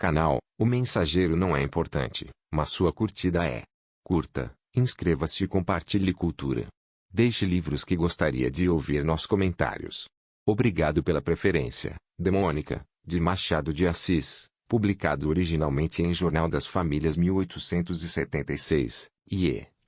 canal, o mensageiro não é importante, mas sua curtida é. Curta, inscreva-se e compartilhe cultura. Deixe livros que gostaria de ouvir nos comentários. Obrigado pela preferência. Demônica, de Machado de Assis, publicado originalmente em Jornal das Famílias 1876,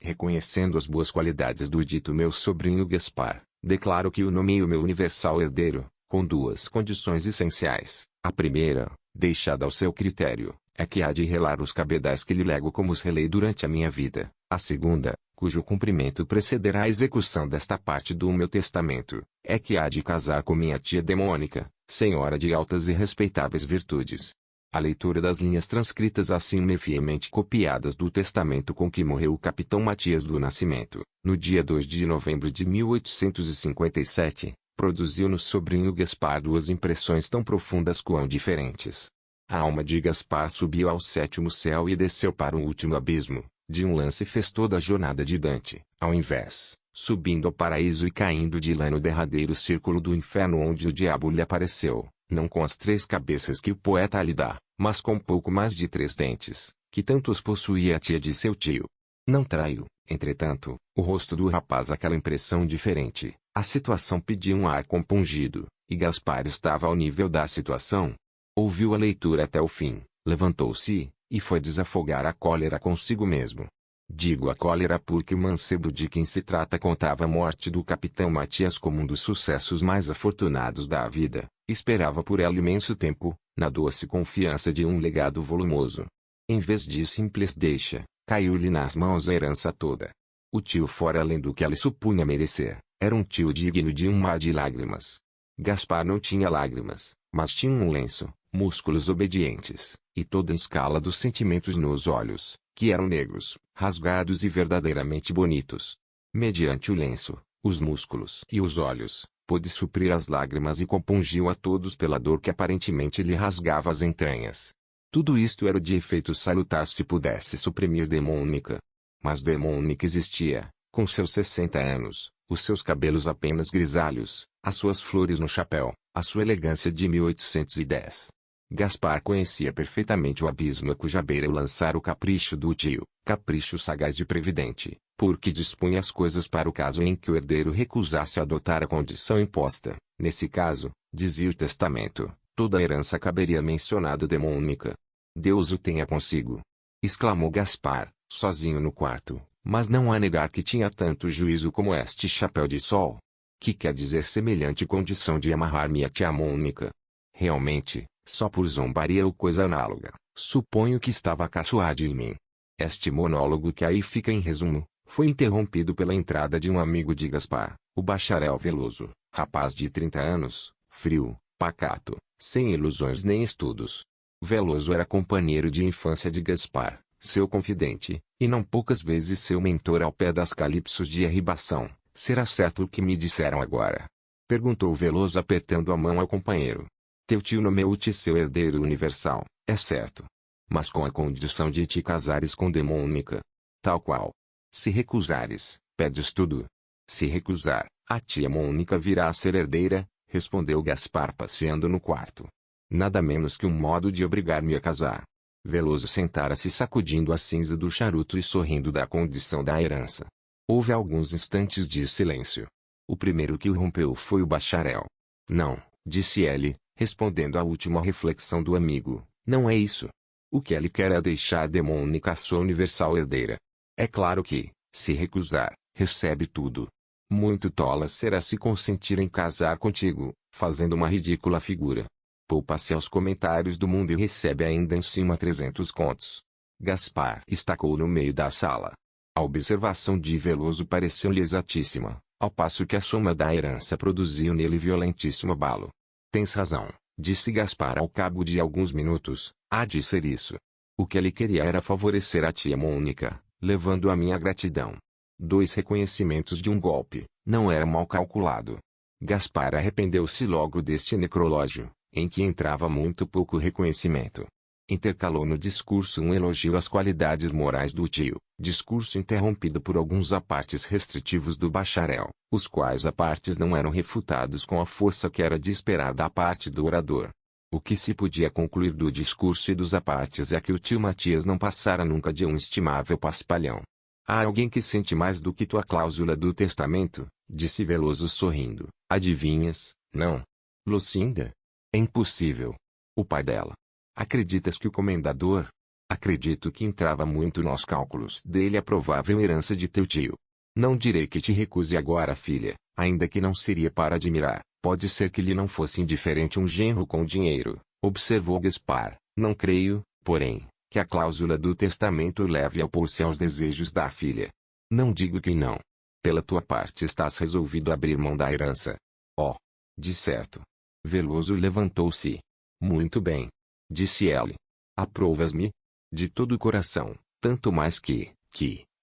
reconhecendo as boas qualidades do dito meu sobrinho Gaspar, declaro que o nomeio meu universal herdeiro, com duas condições essenciais. A primeira, deixada ao seu critério, é que há de relar os cabedais que lhe lego como os relei durante a minha vida. A segunda, cujo cumprimento precederá a execução desta parte do meu testamento, é que há de casar com minha tia Demônica, senhora de altas e respeitáveis virtudes. A leitura das linhas transcritas assim e fielmente copiadas do testamento com que morreu o capitão Matias do Nascimento, no dia 2 de novembro de 1857, produziu no sobrinho Gaspar duas impressões tão profundas quão diferentes. A alma de Gaspar subiu ao sétimo céu e desceu para o último abismo. De um lance fez toda a jornada de Dante, ao invés, subindo ao paraíso e caindo de lá no derradeiro círculo do inferno onde o diabo lhe apareceu, não com as 3 cabeças que o poeta lhe dá, mas com pouco mais de 3 dentes, que tantos possuía a tia de seu tio. Não traio, entretanto, o rosto do rapaz aquela impressão diferente, a situação pedia um ar compungido, e Gaspar estava ao nível da situação. Ouviu a leitura até o fim, levantou-se, e foi desafogar a cólera consigo mesmo. Digo a cólera porque o mancebo de quem se trata contava a morte do capitão Matias como um dos sucessos mais afortunados da vida, esperava por ela imenso tempo, na doce confiança de um legado volumoso. Em vez de simples deixa, caiu-lhe nas mãos a herança toda. O tio fora além do que ela supunha merecer, era um tio digno de um mar de lágrimas. Gaspar não tinha lágrimas, mas tinha um lenço, músculos obedientes, e toda a escala dos sentimentos nos olhos, que eram negros, rasgados e verdadeiramente bonitos. Mediante o lenço, os músculos e os olhos, pôde suprir as lágrimas e compungiu a todos pela dor que aparentemente lhe rasgava as entranhas. Tudo isto era de efeito salutar se pudesse suprimir Demônica. Mas Demônica existia, com seus 60 anos, os seus cabelos apenas grisalhos, as suas flores no chapéu, a sua elegância de 1810. Gaspar conhecia perfeitamente o abismo a cuja beira o lançara o capricho do tio, capricho sagaz e previdente, porque dispunha as coisas para o caso em que o herdeiro recusasse adotar a condição imposta. Nesse caso, dizia o testamento, toda a herança caberia à mencionada Demônica. Deus o tenha consigo! Exclamou Gaspar, sozinho no quarto, mas não há negar que tinha tanto juízo como este chapéu de sol. Que quer dizer semelhante condição de amarrar-me a tia Mônica? Realmente, só por zombaria ou coisa análoga, suponho que estava caçoado em mim. Este monólogo que aí fica em resumo, foi interrompido pela entrada de um amigo de Gaspar, o bacharel Veloso, rapaz de 30 anos, frio, pacato, sem ilusões nem estudos. Veloso era companheiro de infância de Gaspar, seu confidente, e não poucas vezes seu mentor ao pé das calipsos de arribação. Será certo o que me disseram agora? Perguntou Veloso apertando a mão ao companheiro. Teu tio nomeou-te seu herdeiro universal, é certo. Mas com a condição de te casares com Demônica. Tal qual. Se recusares, pedes tudo. Se recusar, a tia Mônica virá a ser herdeira, respondeu Gaspar passeando no quarto. Nada menos que um modo de obrigar-me a casar. Veloso sentara-se sacudindo a cinza do charuto e sorrindo da condição da herança. Houve alguns instantes de silêncio. O primeiro que o rompeu foi o bacharel. Não, disse ele, respondendo à última reflexão do amigo, não é isso. O que ele quer é deixar Demônica a sua universal herdeira. É claro que, se recusar, recebe tudo. Muito tola será se consentir em casar contigo, fazendo uma ridícula figura. Poupa-se aos comentários do mundo e recebe ainda em cima 300 contos. Gaspar estacou no meio da sala. A observação de Veloso pareceu-lhe exatíssima, ao passo que a soma da herança produziu nele violentíssimo abalo. Tens razão, disse Gaspar ao cabo de alguns minutos, há de ser isso. O que ele queria era favorecer a tia Mônica, levando a minha gratidão. 2 reconhecimentos de um golpe, não era mal calculado. Gaspar arrependeu-se logo deste necrológio, em que entrava muito pouco reconhecimento. Intercalou no discurso um elogio às qualidades morais do tio, discurso interrompido por alguns apartes restritivos do bacharel, os quais apartes não eram refutados com a força que era de esperar da parte do orador. O que se podia concluir do discurso e dos apartes é que o tio Matias não passara nunca de um estimável paspalhão. Há alguém que sente mais do que tua cláusula do testamento, disse Veloso sorrindo. Adivinhas? Não. Lucinda? É impossível. O pai dela. Acreditas que o comendador? Acredito que entrava muito nos cálculos dele a provável herança de teu tio. Não direi que te recuse agora, filha, ainda que não seria para admirar. Pode ser que lhe não fosse indiferente um genro com dinheiro, observou Gaspar. Não creio, porém, que a cláusula do testamento leve a opor-se aos desejos da filha. Não digo que não. Pela tua parte estás resolvido a abrir mão da herança. Oh, de certo. Veloso levantou-se. Muito bem. Disse ele. Aprovas-me? De todo o coração, tanto mais que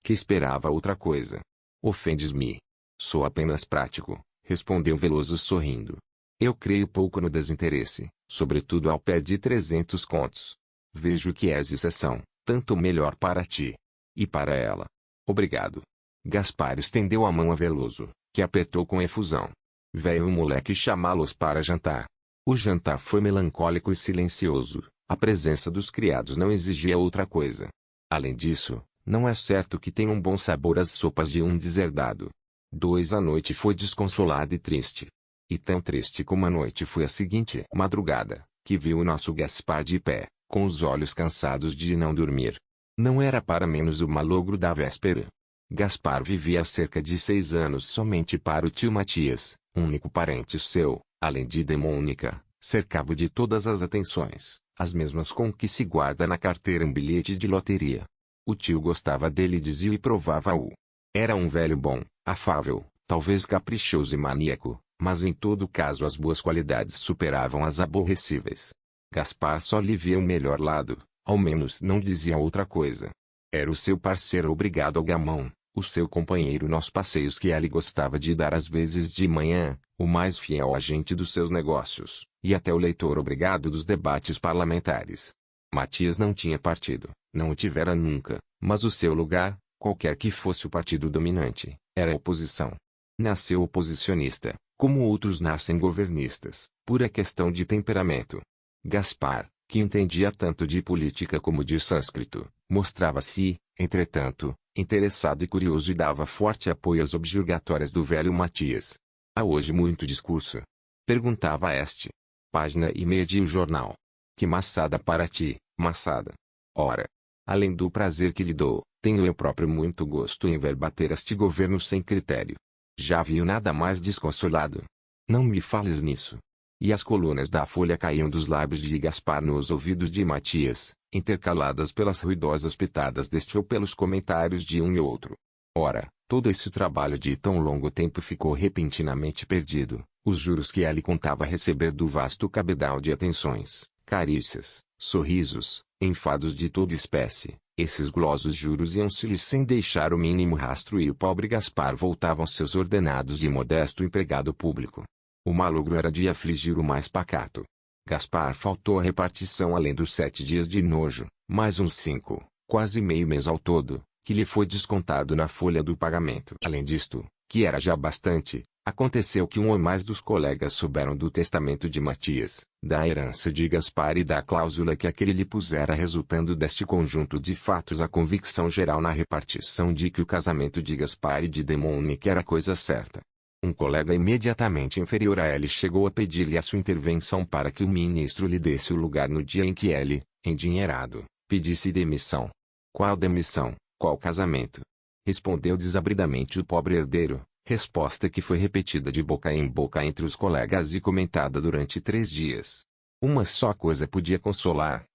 esperava outra coisa. Ofendes-me. Sou apenas prático, respondeu Veloso sorrindo. Eu creio pouco no desinteresse, sobretudo ao pé de 300 contos. Vejo que és exceção, tanto melhor para ti. E para ela. Obrigado. Gaspar estendeu a mão a Veloso, que apertou com efusão. Veio o moleque chamá-los para jantar. O jantar foi melancólico e silencioso. A presença dos criados não exigia outra coisa. Além disso, não é certo que tenham bom sabor as sopas de um deserdado. A noite foi desconsolada e triste. E tão triste como a noite foi a seguinte madrugada, que viu o nosso Gaspar de pé, com os olhos cansados de não dormir. Não era para menos o malogro da véspera. Gaspar vivia há cerca de 6 anos somente para o tio Matias, único parente seu, além de demônica, cercava-o de todas as atenções, as mesmas com que se guarda na carteira um bilhete de loteria. O tio gostava dele e dizia e provava-o. Era um velho bom, afável, talvez caprichoso e maníaco, mas em todo caso as boas qualidades superavam as aborrecíveis. Gaspar só lhe via o melhor lado, ao menos não dizia outra coisa. Era o seu parceiro obrigado ao gamão, o seu companheiro nos passeios que ele gostava de dar às vezes de manhã, o mais fiel agente dos seus negócios, e até o leitor obrigado dos debates parlamentares. Matias não tinha partido, não o tivera nunca, mas o seu lugar, qualquer que fosse o partido dominante, era a oposição. Nasceu oposicionista, como outros nascem governistas, pura questão de temperamento. Gaspar, que entendia tanto de política como de sânscrito, mostrava-se, entretanto, interessado e curioso e dava forte apoio às objurgatórias do velho Matias. Há hoje muito discurso? Perguntava este. Página e meia de o jornal. Que maçada para ti, maçada. Ora, além do prazer que lhe dou, tenho eu próprio muito gosto em ver bater este governo sem critério. Já viu nada mais desconsolado? Não me fales nisso. E as colunas da folha caíam dos lábios de Gaspar nos ouvidos de Matias, intercaladas pelas ruidosas pitadas deste ou pelos comentários de um e outro. Ora, todo esse trabalho de tão longo tempo ficou repentinamente perdido, os juros que ele contava receber do vasto cabedal de atenções, carícias, sorrisos, enfados de toda espécie, esses glosos juros iam-se-lhe sem deixar o mínimo rastro e o pobre Gaspar voltava aos seus ordenados de modesto empregado público. O malogro era de afligir o mais pacato. Gaspar faltou à repartição além dos 7 dias de nojo, mais uns 5, quase meio mês ao todo, que lhe foi descontado na folha do pagamento. Além disto, que era já bastante, aconteceu que um ou mais dos colegas souberam do testamento de Matias, da herança de Gaspar e da cláusula que aquele lhe pusera, resultando deste conjunto de fatos a convicção geral na repartição de que o casamento de Gaspar e de Demônica era coisa certa. Um colega imediatamente inferior a ele chegou a pedir-lhe a sua intervenção para que o ministro lhe desse o lugar no dia em que ele, endinheirado, pedisse demissão. Qual demissão, qual casamento? Respondeu desabridamente o pobre herdeiro, resposta que foi repetida de boca em boca entre os colegas e comentada durante 3 dias. Uma só coisa podia consolar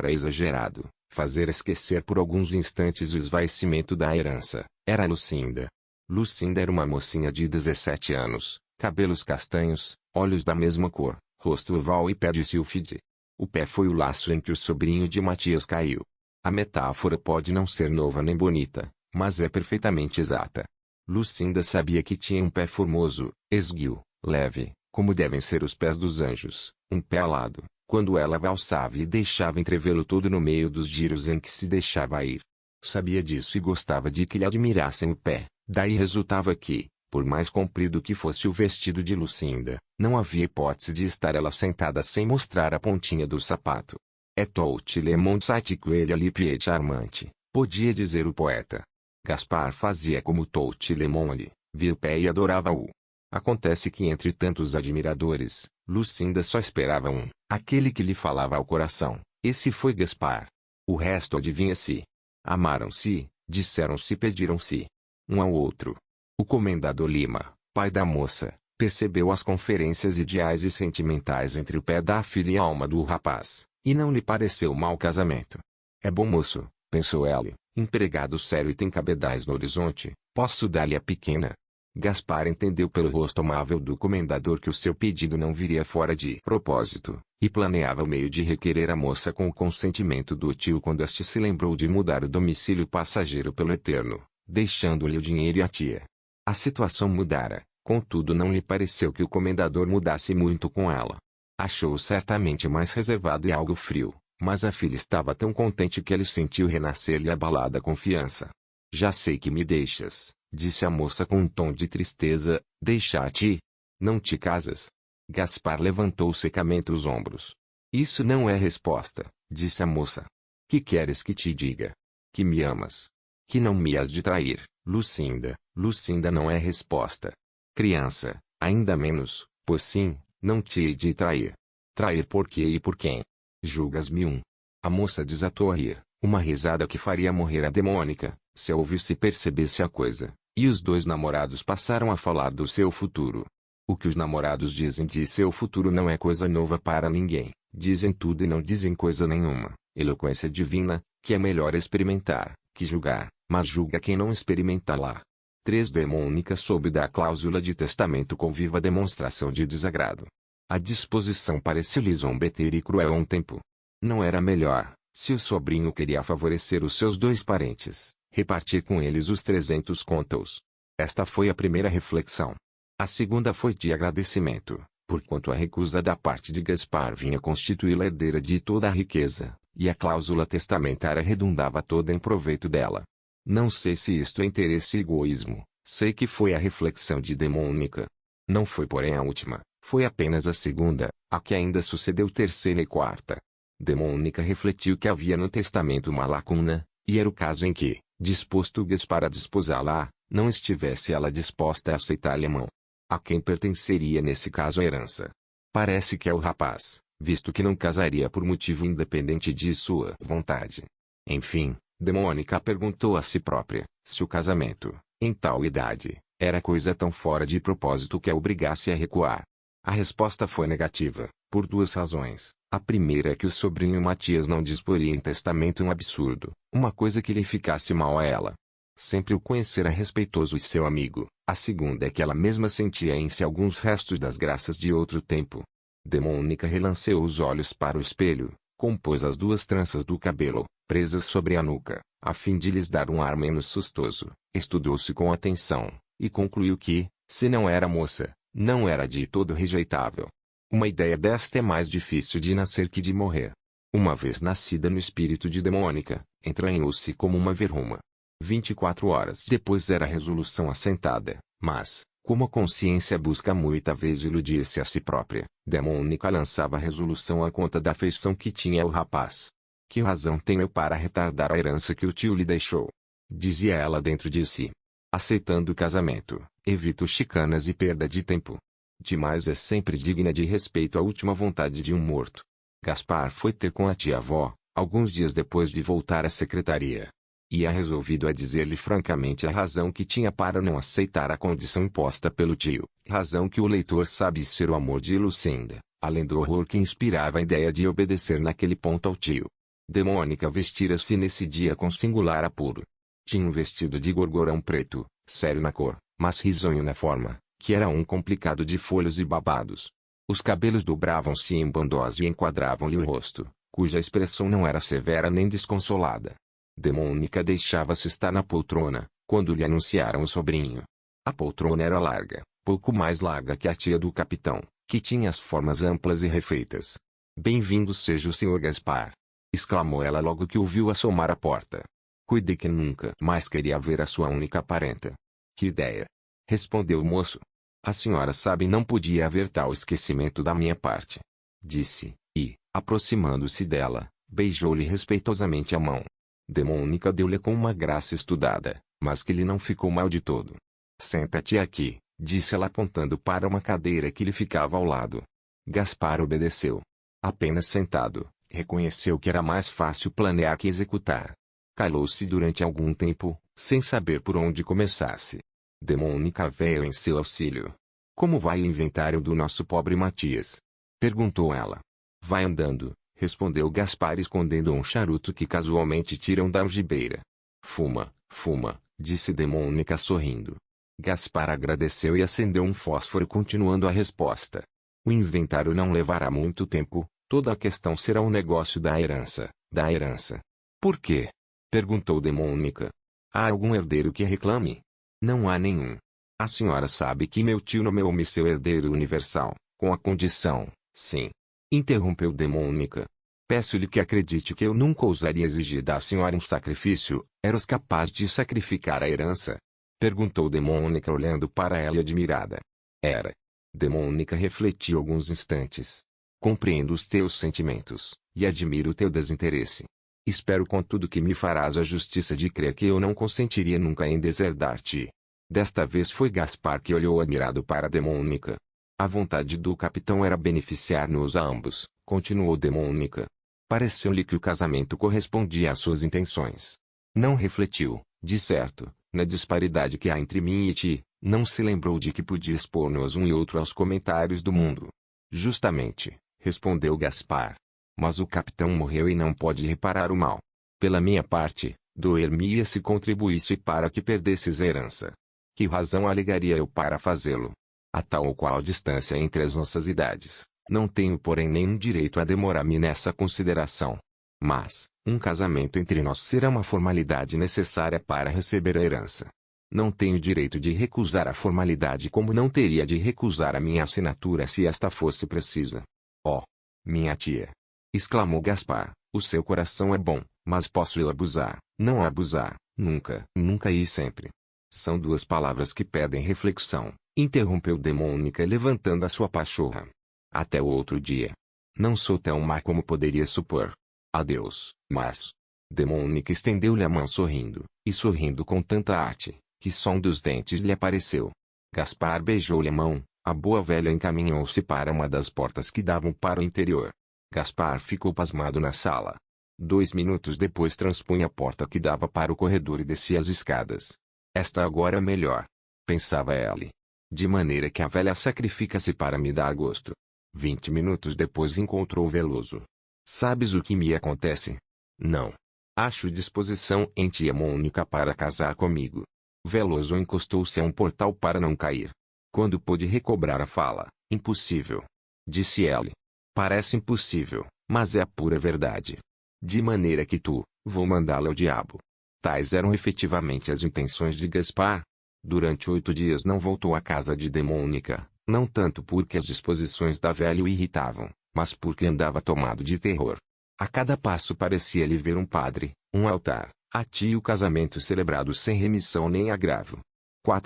é exagerado, fazer esquecer por alguns instantes o esvaecimento da herança, era Lucinda. Lucinda era uma mocinha de 17 anos, cabelos castanhos, olhos da mesma cor, rosto oval e pé de sílfide. O pé foi o laço em que o sobrinho de Matias caiu. A metáfora pode não ser nova nem bonita, mas é perfeitamente exata. Lucinda sabia que tinha um pé formoso, esguio, leve, como devem ser os pés dos anjos, um pé alado, quando ela valsava e deixava entrevê-lo todo no meio dos giros em que se deixava ir. Sabia disso e gostava de que lhe admirassem o pé. Daí resultava que, Por mais comprido que fosse o vestido de Lucinda, não havia hipótese de estar ela sentada sem mostrar a pontinha do sapato. É tout le monde sait qu'elle est pied charmante, podia dizer o poeta. Gaspar fazia como tout le monde, via o pé e adorava-o. Acontece que entre tantos admiradores, Lucinda só esperava um, aquele que lhe falava ao coração. Esse foi Gaspar. O resto adivinha-se. Amaram-se, disseram-se e pediram-se um ao outro. O comendador Lima, pai da moça, percebeu as conferências ideais e sentimentais entre o pé da filha e a alma do rapaz, e não lhe pareceu mau casamento. É bom moço, pensou ela, empregado sério e tem cabedais no horizonte, posso dar-lhe a pequena. Gaspar entendeu pelo rosto amável do comendador que o seu pedido não viria fora de propósito, e planeava o meio de requerer a moça com o consentimento do tio quando este se lembrou de mudar o domicílio passageiro pelo eterno, deixando-lhe o dinheiro e a tia. A situação mudara, contudo não lhe pareceu que o comendador mudasse muito com ela. Achou-o certamente mais reservado e algo frio, mas a filha estava tão contente que ele sentiu renascer-lhe abalada confiança. Já sei que me deixas, disse a moça com um tom de tristeza, deixar-te? Não te casas? Gaspar levantou secamente os ombros. Isso não é resposta, disse a moça. Que queres que te diga? Que me amas. Que não me has de trair, Lucinda. Lucinda não é resposta. Criança, ainda menos, pois sim, não te hei de trair. Trair por quê e por quem? Julgas-me um. A moça desatou a rir, uma risada que faria morrer a demônica, se a ouvisse e percebesse a coisa, e os dois namorados passaram a falar do seu futuro. O que os namorados dizem de seu futuro não é coisa nova para ninguém, dizem tudo e não dizem coisa nenhuma, eloquência divina, que é melhor experimentar, que julgar, mas julga quem não experimenta lá. 3. Demônica soube da cláusula de testamento com viva demonstração de desagrado. A disposição pareceu-lhe zombeteira e cruel a um tempo. Não era melhor, se o sobrinho queria favorecer os seus dois parentes, repartir com eles os 300 contos. Esta foi a primeira reflexão. A segunda foi de agradecimento, porquanto a recusa da parte de Gaspar vinha constituí-la herdeira de toda a riqueza, e a cláusula testamentária redundava toda em proveito dela. Não sei se isto é interesse e egoísmo, sei que foi a reflexão de Demônica. Não foi porém a última, foi apenas a segunda, a que ainda sucedeu terceira e quarta. Demônica refletiu que havia no testamento uma lacuna, e era o caso em que, disposto Gaspar a desposá-la, não estivesse ela disposta a aceitar-lhe a mão. A quem pertenceria nesse caso a herança? Parece que é o rapaz, visto que não casaria por motivo independente de sua vontade. Enfim, Demônica perguntou a si própria, se o casamento, em tal idade, era coisa tão fora de propósito que a obrigasse a recuar. A resposta foi negativa, por duas razões. A primeira é que o sobrinho Matias não disporia em testamento um absurdo, uma coisa que lhe ficasse mal a ela. Sempre o conhecera respeitoso e seu amigo. A segunda é que ela mesma sentia em si alguns restos das graças de outro tempo. Demônica relanceou os olhos para o espelho, compôs as duas tranças do cabelo, presas sobre a nuca, a fim de lhes dar um ar menos sustoso, estudou-se com atenção, e concluiu que, se não era moça, não era de todo rejeitável. Uma ideia desta é mais difícil de nascer que de morrer. Uma vez nascida no espírito de Demônica, entranhou-se como uma verruma. 24 horas depois era a resolução assentada, mas, como a consciência busca muita vez iludir-se a si própria, Demônica lançava a resolução à conta da afeição que tinha ao rapaz. Que razão tenho eu para retardar a herança que o tio lhe deixou? Dizia ela dentro de si. Aceitando o casamento, evito chicanas e perda de tempo. Demais é sempre digna de respeito a última vontade de um morto. Gaspar foi ter com a tia-avó, alguns dias depois de voltar à secretaria. Ia resolvido a dizer-lhe francamente a razão que tinha para não aceitar a condição imposta pelo tio, razão que o leitor sabe ser o amor de Lucinda, além do horror que inspirava a ideia de obedecer naquele ponto ao tio. Demônica vestira-se nesse dia com singular apuro. Tinha um vestido de gorgorão preto, sério na cor, mas risonho na forma, que era um complicado de folhos e babados. Os cabelos dobravam-se em bandós e enquadravam-lhe o rosto, cuja expressão não era severa nem desconsolada. Demônica deixava-se estar na poltrona, quando lhe anunciaram o sobrinho. A poltrona era larga, pouco mais larga que a tia do capitão, que tinha as formas amplas e refeitas. Bem-vindo seja o Sr. Gaspar! Exclamou ela logo que o viu assomar à porta. Cuide que nunca mais queria ver a sua única parenta. Que ideia! respondeu o moço. A senhora sabe não podia haver tal esquecimento da minha parte. Disse, e, aproximando-se dela, beijou-lhe respeitosamente a mão. Demônica deu-lhe com uma graça estudada, mas que lhe não ficou mal de todo. Senta-te aqui, disse ela apontando para uma cadeira que lhe ficava ao lado. Gaspar obedeceu. Apenas sentado, reconheceu que era mais fácil planear que executar. Calou-se durante algum tempo, sem saber por onde começasse. Demônica veio em seu auxílio. Como vai o inventário do nosso pobre Matias? Perguntou ela. Vai andando, respondeu Gaspar escondendo um charuto que casualmente tiram da algibeira. Fuma, fuma, disse Demônica sorrindo. Gaspar agradeceu e acendeu um fósforo continuando a resposta. O inventário não levará muito tempo, toda a questão será o negócio da herança, da herança. Por quê? Perguntou Demônica. Há algum herdeiro que reclame? Não há nenhum. A senhora sabe que meu tio nomeou-me seu herdeiro universal, com a condição, sim. Interrompeu Demônica. Peço-lhe que acredite que eu nunca ousaria exigir da senhora um sacrifício. Eras capaz de sacrificar a herança? Perguntou Demônica olhando para ela admirada. Era. Demônica refletiu alguns instantes. Compreendo os teus sentimentos, e admiro o teu desinteresse. Espero contudo que me farás a justiça de crer que eu não consentiria nunca em deserdar-te. Desta vez foi Gaspar que olhou admirado para Demônica. A vontade do capitão era beneficiar-nos a ambos, continuou Demônica. Pareceu-lhe que o casamento correspondia às suas intenções. Não refletiu, de certo, na disparidade que há entre mim e ti, não se lembrou de que podia expor-nos um e outro aos comentários do mundo. Justamente, respondeu Gaspar. Mas o capitão morreu e não pode reparar o mal. Pela minha parte, doer-me-ia se contribuísse para que perdesses a herança. Que razão alegaria eu para fazê-lo? A tal ou qual distância entre as nossas idades, não tenho porém nenhum direito a demorar-me nessa consideração. Mas, um casamento entre nós será uma formalidade necessária para receber a herança. Não tenho direito de recusar a formalidade como não teria de recusar a minha assinatura se esta fosse precisa. Oh, minha tia! Exclamou Gaspar, o seu coração é bom, mas posso eu abusar? Não abusar, nunca, nunca e sempre. São duas palavras que pedem reflexão, interrompeu Demônica levantando a sua pachorra. Até o outro dia. Não sou tão má como poderia supor. Adeus, mas... Demônica estendeu-lhe a mão sorrindo, e sorrindo com tanta arte, que só um dos dentes lhe apareceu. Gaspar beijou-lhe a mão, a boa velha encaminhou-se para uma das portas que davam para o interior. Gaspar ficou pasmado na sala. 2 minutos depois transpunha a porta que dava para o corredor e descia as escadas. Esta agora é melhor. Pensava ele. De maneira que a velha sacrifica-se para me dar gosto. 20 minutos depois encontrou Veloso. Sabes o que me acontece? Não. Acho disposição em tia Mônica para casar comigo. Veloso encostou-se a um portal para não cair. Quando pôde recobrar a fala, impossível. Disse ele. Parece impossível, mas é a pura verdade. De maneira que vou mandá-la ao diabo. Tais eram efetivamente as intenções de Gaspar. Durante 8 dias não voltou à casa de Demônica, não tanto porque as disposições da velha o irritavam, mas porque andava tomado de terror. A cada passo parecia-lhe ver um padre, um altar, a tia e o casamento celebrado sem remissão nem agravo.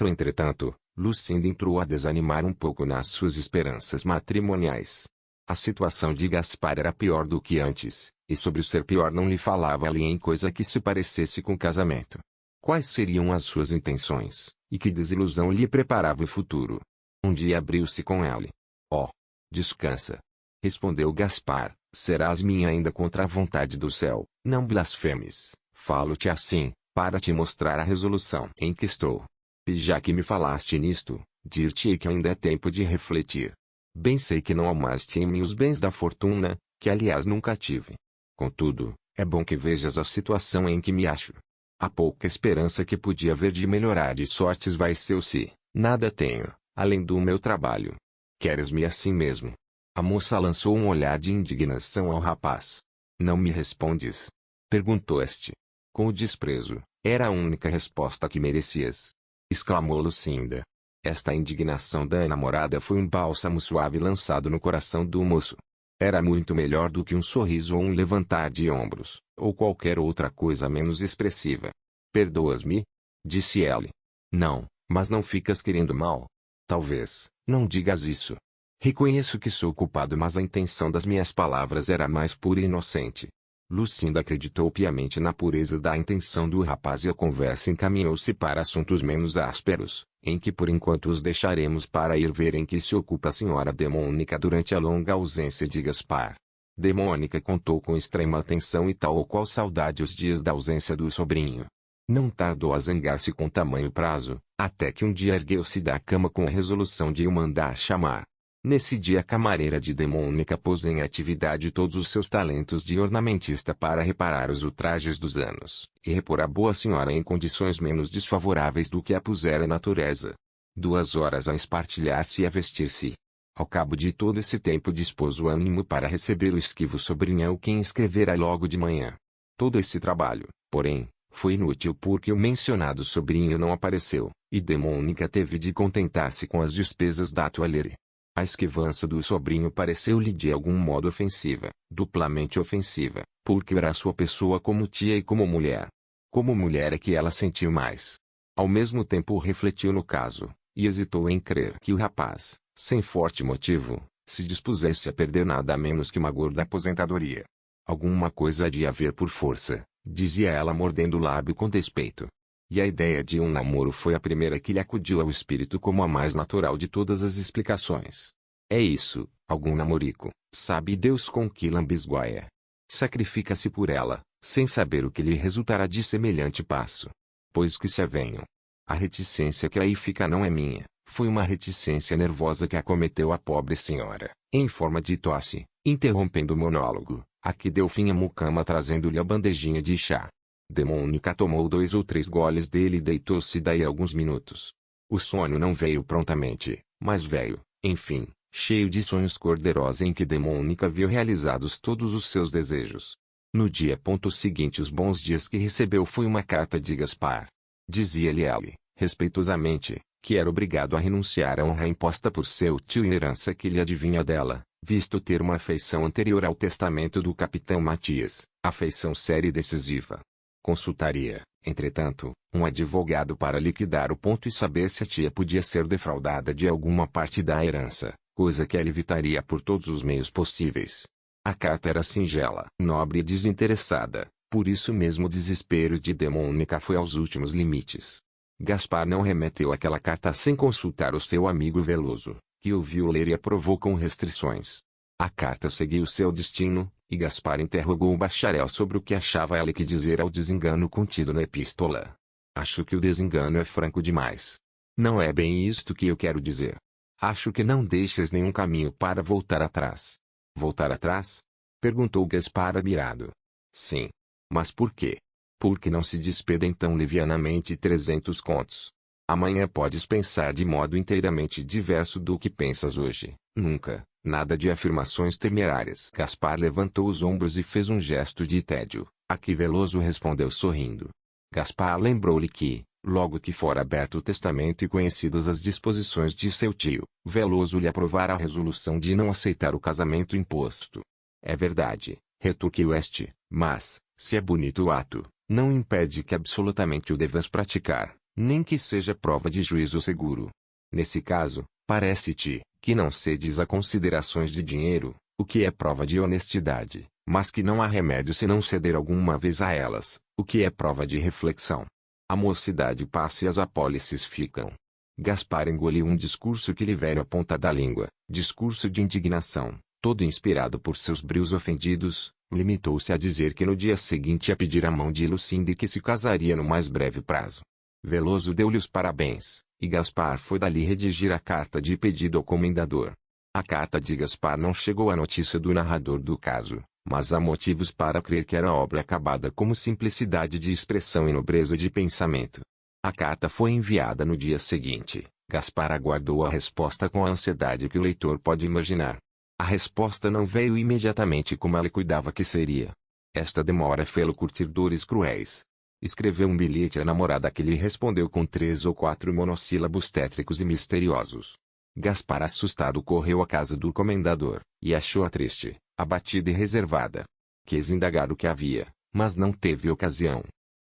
Entretanto, Lucinda entrou a desanimar um pouco nas suas esperanças matrimoniais. A situação de Gaspar era pior do que antes, e sobre o ser pior não lhe falava ali em coisa que se parecesse com casamento. Quais seriam as suas intenções, e que desilusão lhe preparava o futuro? Um dia abriu-se com ele. Oh, descansa. Respondeu Gaspar, serás minha ainda contra a vontade do céu, não blasfemes. Falo-te assim, para te mostrar a resolução em que estou. E já que me falaste nisto, dir-te-ei que ainda é tempo de refletir. Bem sei que não amaste em mim os bens da fortuna, que aliás nunca tive. Contudo, é bom que vejas a situação em que me acho. Há pouca esperança que podia haver de melhorar de sortes vai ser-se, nada tenho, além do meu trabalho. Queres-me assim mesmo? A moça lançou um olhar de indignação ao rapaz. Não me respondes? Perguntou este. Com o desprezo, era a única resposta que merecias. Exclamou Lucinda. Esta indignação da namorada foi um bálsamo suave lançado no coração do moço. Era muito melhor do que um sorriso ou um levantar de ombros, ou qualquer outra coisa menos expressiva. Perdoas-me? Disse ele. Não, Mas não ficas querendo mal? Talvez, não digas isso. Reconheço que sou culpado, mas a intenção das minhas palavras era mais pura e inocente. Lucinda acreditou piamente na pureza da intenção do rapaz e a conversa encaminhou-se para assuntos menos ásperos, em que por enquanto os deixaremos para ir ver em que se ocupa a senhora Demônica durante a longa ausência de Gaspar. Demônica contou com extrema atenção e tal ou qual saudade os dias da ausência do sobrinho. Não tardou a zangar-se com tamanho prazo, até que um dia ergueu-se da cama com a resolução de o mandar chamar. Nesse dia a camareira de Demônica pôs em atividade todos os seus talentos de ornamentista para reparar os ultrajes dos anos, e repor a boa senhora em condições menos desfavoráveis do que a pusera a natureza. 2 horas a espartilhar-se e a vestir-se. Ao cabo de todo esse tempo dispôs o ânimo para receber o esquivo sobrinhão quem escrevera logo de manhã. Todo esse trabalho, porém, foi inútil porque o mencionado sobrinho não apareceu, e Demônica teve de contentar-se com as despesas da toilette. A esquivança do sobrinho pareceu-lhe de algum modo ofensiva, duplamente ofensiva, porque era sua pessoa como tia e como mulher. Como mulher é que ela sentiu mais. Ao mesmo tempo refletiu no caso, e hesitou em crer que o rapaz, sem forte motivo, se dispusesse a perder nada menos que uma gorda aposentadoria. Alguma coisa há de haver por força, dizia ela mordendo o lábio com despeito. E a ideia de um namoro foi a primeira que lhe acudiu ao espírito como a mais natural de todas as explicações. É isso, algum namorico, sabe Deus com que lambisgoia. Sacrifica-se por ela, sem saber o que lhe resultará de semelhante passo. Pois que se avenham. A reticência que aí fica não é minha, foi uma reticência nervosa que acometeu a pobre senhora, em forma de tosse, interrompendo o monólogo, a que deu fim a mucama trazendo-lhe a bandejinha de chá. Demônica tomou 2 ou 3 goles dele e deitou-se daí a alguns minutos. O sono não veio prontamente, mas veio, enfim, cheio de sonhos cor-de-rosa em que Demônica viu realizados todos os seus desejos. No dia seguinte os bons dias que recebeu foi uma carta de Gaspar. Dizia-lhe ele, respeitosamente, que era obrigado a renunciar à honra imposta por seu tio e herança que lhe adivinha dela, visto ter uma afeição anterior ao testamento do capitão Matias, afeição séria e decisiva. Consultaria, entretanto, um advogado para liquidar o ponto e saber se a tia podia ser defraudada de alguma parte da herança, coisa que ela evitaria por todos os meios possíveis. A carta era singela, nobre e desinteressada, por isso mesmo o desespero de Demônica foi aos últimos limites. Gaspar não remeteu aquela carta sem consultar o seu amigo Veloso, que o viu ler e aprovou com restrições. A carta seguiu seu destino, e Gaspar interrogou o bacharel sobre o que achava ela que dizer ao desengano contido na epístola. Acho que o desengano é franco demais. Não é bem isto que eu quero dizer. Acho que não deixes nenhum caminho para voltar atrás. Voltar atrás? Perguntou Gaspar admirado. Sim. Mas por quê? Porque não se despedem tão levianamente 300 contos. Amanhã podes pensar de modo inteiramente diverso do que pensas hoje. Nunca. Nada de afirmações temerárias. Gaspar levantou os ombros e fez um gesto de tédio, a que Veloso respondeu sorrindo. Gaspar lembrou-lhe que, logo que fora aberto o testamento e conhecidas as disposições de seu tio, Veloso lhe aprovara a resolução de não aceitar o casamento imposto. É verdade, retorquiu este, mas, se é bonito o ato, não impede que absolutamente o devas praticar, nem que seja prova de juízo seguro. Nesse caso, parece-te, que não cedes a considerações de dinheiro, o que é prova de honestidade, mas que não há remédio senão ceder alguma vez a elas, o que é prova de reflexão. A mocidade passa e as apólices ficam. Gaspar engoliu um discurso que lhe veio à ponta da língua, discurso de indignação, todo inspirado por seus brios ofendidos, limitou-se a dizer que no dia seguinte ia pedir a mão de Lucinda e que se casaria no mais breve prazo. Veloso deu-lhe os parabéns, e Gaspar foi dali redigir a carta de pedido ao comendador. A carta de Gaspar não chegou à notícia do narrador do caso, mas há motivos para crer que era obra acabada como simplicidade de expressão e nobreza de pensamento. A carta foi enviada no dia seguinte. Gaspar aguardou a resposta com a ansiedade que o leitor pode imaginar. A resposta não veio imediatamente como ela cuidava que seria. Esta demora fê-lo curtir dores cruéis. Escreveu um bilhete à namorada que lhe respondeu com 3 ou 4 monossílabos tétricos e misteriosos. Gaspar assustado correu à casa do comendador, e achou-a triste, abatida e reservada. Quis indagar o que havia, mas não teve ocasião.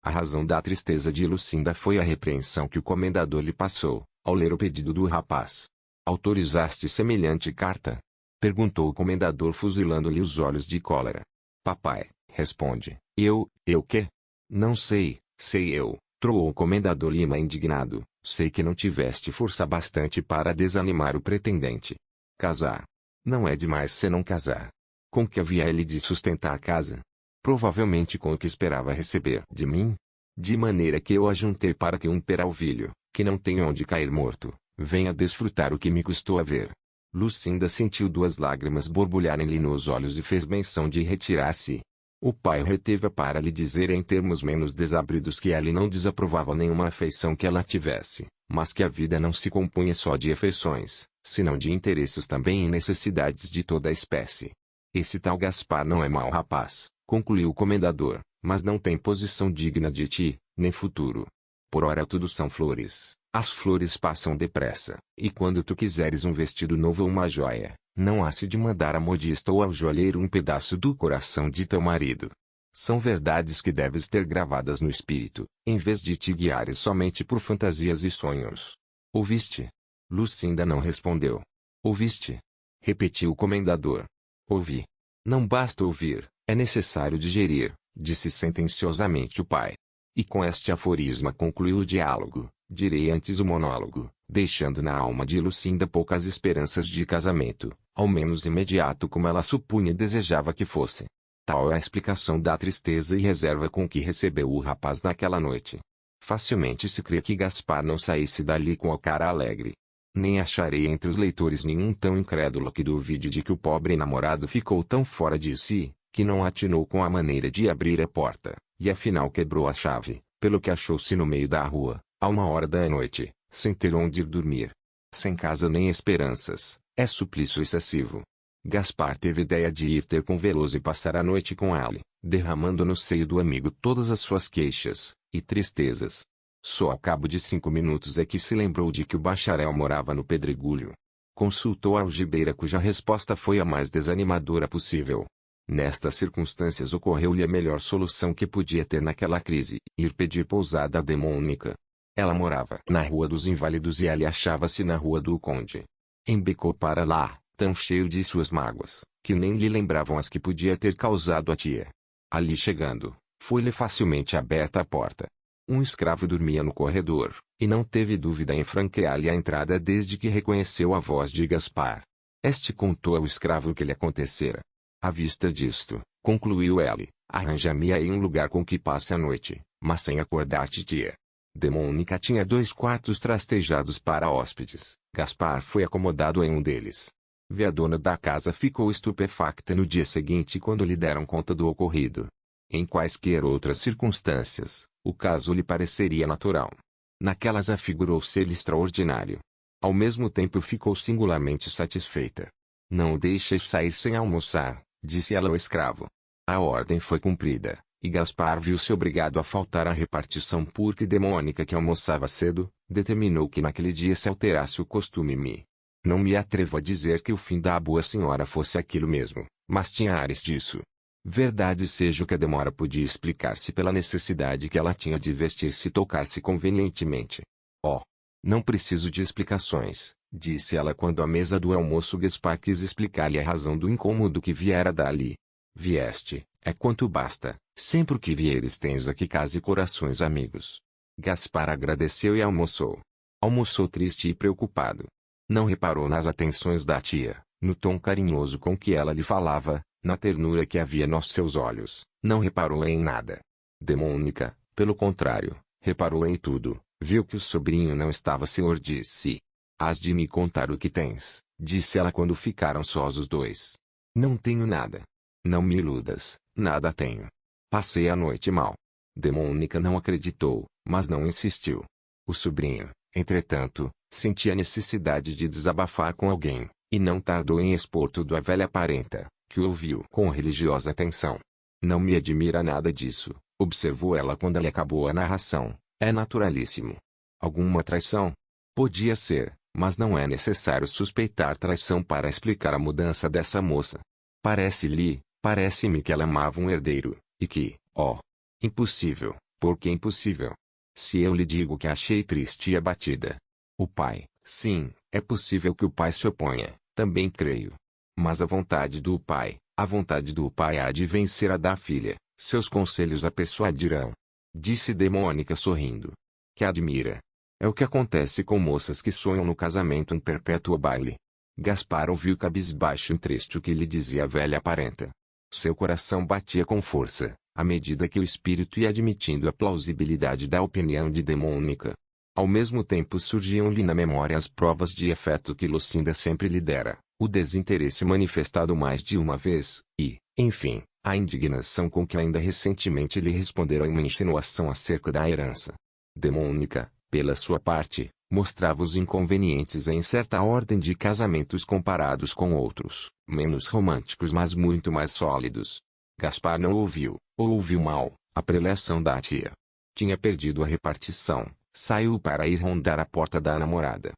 A razão da tristeza de Lucinda foi a repreensão que o comendador lhe passou, ao ler o pedido do rapaz. Autorizaste semelhante carta? Perguntou o comendador fuzilando-lhe os olhos de cólera. Papai, responde, eu quê? Não sei, sei eu, troou o comendador Lima indignado, sei que não tiveste força bastante para desanimar o pretendente. Casar. Não é demais se não casar. Com que havia ele de sustentar casa? Provavelmente com o que esperava receber de mim. De maneira que eu ajuntei para que um peralvilho, que não tem onde cair morto, venha desfrutar o que me custou a ver. Lucinda sentiu 2 lágrimas borbulharem-lhe nos olhos e fez menção de retirar-se. O pai reteve-a para lhe dizer em termos menos desabridos que ele não desaprovava nenhuma afeição que ela tivesse, mas que a vida não se compunha só de afeições, senão de interesses também e necessidades de toda a espécie. Esse tal Gaspar não é mau rapaz, concluiu o comendador, mas não tem posição digna de ti, nem futuro. Por ora tudo são flores, as flores passam depressa, e quando tu quiseres um vestido novo ou uma joia, não há-se de mandar a modista ou ao joalheiro um pedaço do coração de teu marido. São verdades que deves ter gravadas no espírito, em vez de te guiares somente por fantasias e sonhos. Ouviste? Lucinda não respondeu. Ouviste? Repetiu o comendador. Ouvi. Não basta ouvir, é necessário digerir, disse sentenciosamente o pai. E com este aforisma concluiu o diálogo, direi antes o monólogo, deixando na alma de Lucinda poucas esperanças de casamento, ao menos imediato como ela supunha e desejava que fosse. Tal é a explicação da tristeza e reserva com que recebeu o rapaz naquela noite. Facilmente se crê que Gaspar não saísse dali com a cara alegre. Nem acharei entre os leitores nenhum tão incrédulo que duvide de que o pobre namorado ficou tão fora de si, que não atinou com a maneira de abrir a porta, e afinal quebrou a chave, pelo que achou-se no meio da rua, a 1 hora da noite, sem ter onde ir dormir. Sem casa nem esperanças, é suplício excessivo. Gaspar teve ideia de ir ter com Veloso e passar a noite com ele, derramando no seio do amigo todas as suas queixas e tristezas. Só ao cabo de 5 minutos é que se lembrou de que o bacharel morava no Pedregulho. Consultou a algibeira cuja resposta foi a mais desanimadora possível. Nestas circunstâncias ocorreu-lhe a melhor solução que podia ter naquela crise, ir pedir pousada à demônica. Ela morava na Rua dos Inválidos e ele achava-se na Rua do Conde. Embicou para lá, tão cheio de suas mágoas, que nem lhe lembravam as que podia ter causado a tia. Ali chegando, foi-lhe facilmente aberta a porta. Um escravo dormia no corredor, e não teve dúvida em franquear-lhe a entrada desde que reconheceu a voz de Gaspar. Este contou ao escravo o que lhe acontecera. À vista disto, concluiu ele, arranja-me aí um lugar com que passe a noite, mas sem acordar titia. Demônica tinha 2 quartos trastejados para hóspedes. Gaspar foi acomodado em um deles. A dona da casa ficou estupefacta no dia seguinte quando lhe deram conta do ocorrido. Em quaisquer outras circunstâncias, o caso lhe pareceria natural. Naquelas afigurou ser-lhe extraordinário. Ao mesmo tempo ficou singularmente satisfeita. Não o deixes sair sem almoçar, disse ela ao escravo. A ordem foi cumprida, e Gaspar viu-se obrigado a faltar à repartição porque Demônica, que almoçava cedo, determinou que naquele dia se alterasse o costume. Não me atrevo a dizer que o fim da boa senhora fosse aquilo mesmo, mas tinha ares disso. Verdade seja o que a demora podia explicar-se pela necessidade que ela tinha de vestir-se e tocar-se convenientemente. Oh! Não preciso de explicações, disse ela quando à mesa do almoço Gaspar quis explicar-lhe a razão do incômodo que viera dali. Vieste, é quanto basta, sempre que vieres tens aqui casa e corações amigos. Gaspar agradeceu e almoçou. Almoçou triste e preocupado. Não reparou nas atenções da tia, no tom carinhoso com que ela lhe falava, na ternura que havia nos seus olhos, não reparou em nada. Demônica, pelo contrário, reparou em tudo, viu que o sobrinho não estava senhor de si. Hás de me contar o que tens, disse ela quando ficaram sós os dois. Não tenho nada. Não me iludas, nada tenho. Passei a noite mal. Demônica não acreditou, mas não insistiu. O sobrinho, entretanto, sentia a necessidade de desabafar com alguém, e não tardou em expor tudo à velha parenta, que o ouviu com religiosa atenção. Não me admira nada disso, observou ela quando ele acabou a narração, é naturalíssimo. Alguma traição? Podia ser, mas não é necessário suspeitar traição para explicar a mudança dessa moça. Parece-me que ela amava um herdeiro, e que, impossível, Porque é impossível. Se eu lhe digo que a achei triste e abatida. O pai, sim, é possível que o pai se oponha, também creio. Mas a vontade do pai há de vencer a da filha, seus conselhos a persuadirão. Disse Mônica sorrindo. Que admira. É o que acontece com moças que sonham no casamento em perpétuo baile. Gaspar ouviu cabisbaixo e triste o que lhe dizia a velha parenta. Seu coração batia com força, à medida que o espírito ia admitindo a plausibilidade da opinião de Mônica. Ao mesmo tempo surgiam-lhe na memória as provas de afeto que Lucinda sempre lhe dera, o desinteresse manifestado mais de uma vez, e, enfim, a indignação com que ainda recentemente lhe respondera uma insinuação acerca da herança. Mônica, pela sua parte, mostrava os inconvenientes em certa ordem de casamentos comparados com outros, menos românticos mas muito mais sólidos. Gaspar não ouviu, ou ouviu mal, a preleção da tia. Tinha perdido a repartição, saiu para ir rondar a porta da namorada.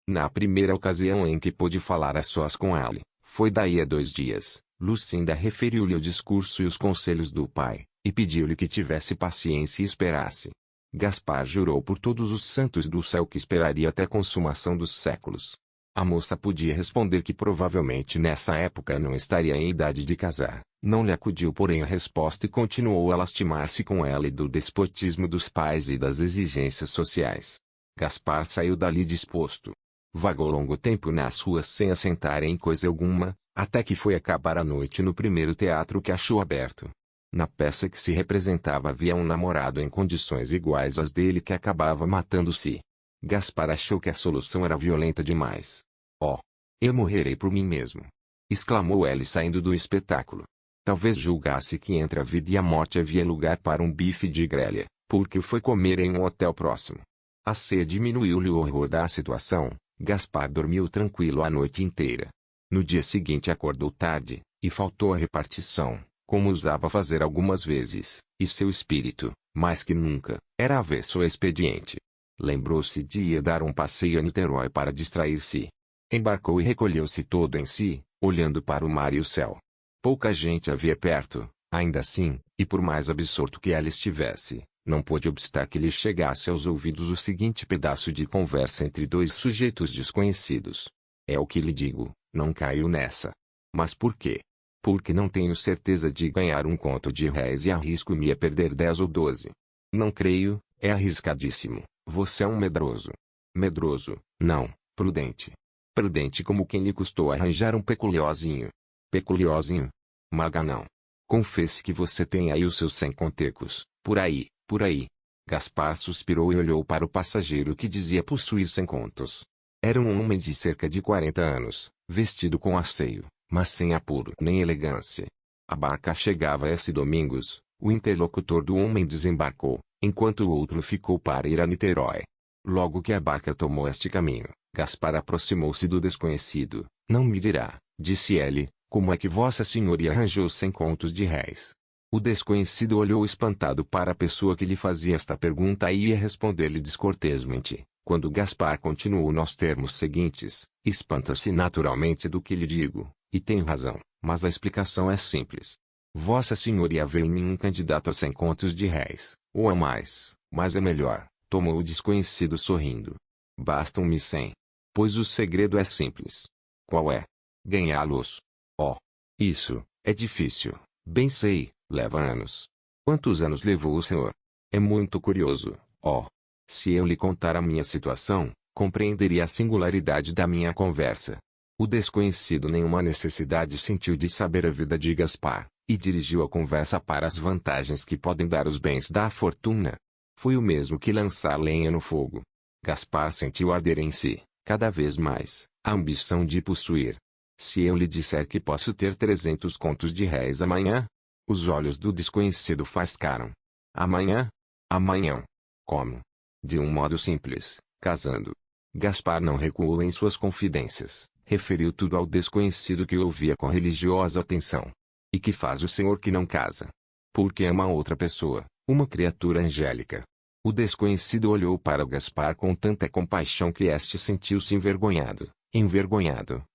Na primeira ocasião em que pôde falar a sós com ela, foi daí a 2 dias, Lucinda referiu-lhe o discurso e os conselhos do pai, e pediu-lhe que tivesse paciência e esperasse. Gaspar jurou por todos os santos do céu que esperaria até a consumação dos séculos. A moça podia responder que provavelmente nessa época não estaria em idade de casar. Não lhe acudiu porém a resposta e continuou a lastimar-se com ela e do despotismo dos pais e das exigências sociais. Gaspar saiu dali disposto. Vagou longo tempo nas ruas sem assentar em coisa alguma, até que foi acabar a noite no primeiro teatro que achou aberto. Na peça que se representava havia um namorado em condições iguais às dele que acabava matando-se. Gaspar achou que a solução era violenta demais. Oh! Eu morrerei por mim mesmo! Exclamou ele saindo do espetáculo. Talvez julgasse que entre a vida e a morte havia lugar para um bife de grelha, porque o foi comer em um hotel próximo. A ceia diminuiu-lhe o horror da situação. Gaspar dormiu tranquilo a noite inteira. No dia seguinte acordou tarde, e faltou a repartição, como usava fazer algumas vezes, e seu espírito, mais que nunca, era avesso ao expediente. Lembrou-se de ir dar um passeio a Niterói para distrair-se. Embarcou e recolheu-se todo em si, olhando para o mar e o céu. Pouca gente havia perto, ainda assim, e por mais absorto que ela estivesse, não pôde obstar que lhe chegasse aos ouvidos o seguinte pedaço de conversa entre 2 sujeitos desconhecidos. É o que lhe digo, não caio nessa. Mas por quê? Porque não tenho certeza de ganhar um conto de réis e arrisco-me a perder 10 ou 12. Não creio, é arriscadíssimo, você é um medroso. Medroso, não, prudente. Prudente como quem lhe custou arranjar um peculiozinho. Peculiozinho? Maganão. Confesse que você tem aí os seus 100 contecos, por aí, por aí. Gaspar suspirou e olhou para o passageiro que dizia possuir 100 contos. Era um homem de cerca de 40 anos, vestido com asseio, mas sem apuro nem elegância. A barca chegava esse domingos, o interlocutor do homem desembarcou, enquanto o outro ficou para ir a Niterói. Logo que a barca tomou este caminho, Gaspar aproximou-se do desconhecido. Não me dirá, disse ele, como é que Vossa Senhoria arranjou 100 contos de réis? O desconhecido olhou espantado para a pessoa que lhe fazia esta pergunta e ia responder-lhe descortesmente. Quando Gaspar continuou nos termos seguintes, espanta-se naturalmente do que lhe digo, e tem razão, mas a explicação é simples. Vossa Senhoria vê em mim um candidato a 100 contos de réis, ou a mais, mas é melhor, tomou o desconhecido sorrindo. Bastam-me 100. Pois o segredo é simples. Qual é? Ganhá-los. Oh! Isso, é difícil, bem sei, leva anos. Quantos anos levou o senhor? É muito curioso, oh! Se eu lhe contar a minha situação, compreenderia a singularidade da minha conversa. O desconhecido nenhuma necessidade sentiu de saber a vida de Gaspar, e dirigiu a conversa para as vantagens que podem dar os bens da fortuna. Foi o mesmo que lançar lenha no fogo. Gaspar sentiu arder em si, cada vez mais, a ambição de possuir. Se eu lhe disser que posso ter 300 contos de réis amanhã? Os olhos do desconhecido faiscaram. Amanhã? Amanhã. Como? De um modo simples, casando. Gaspar não recuou em suas confidências, referiu tudo ao desconhecido que o ouvia com religiosa atenção. E que faz o senhor que não casa? Porque ama outra pessoa, uma criatura angélica. O desconhecido olhou para Gaspar com tanta compaixão que este sentiu-se envergonhado,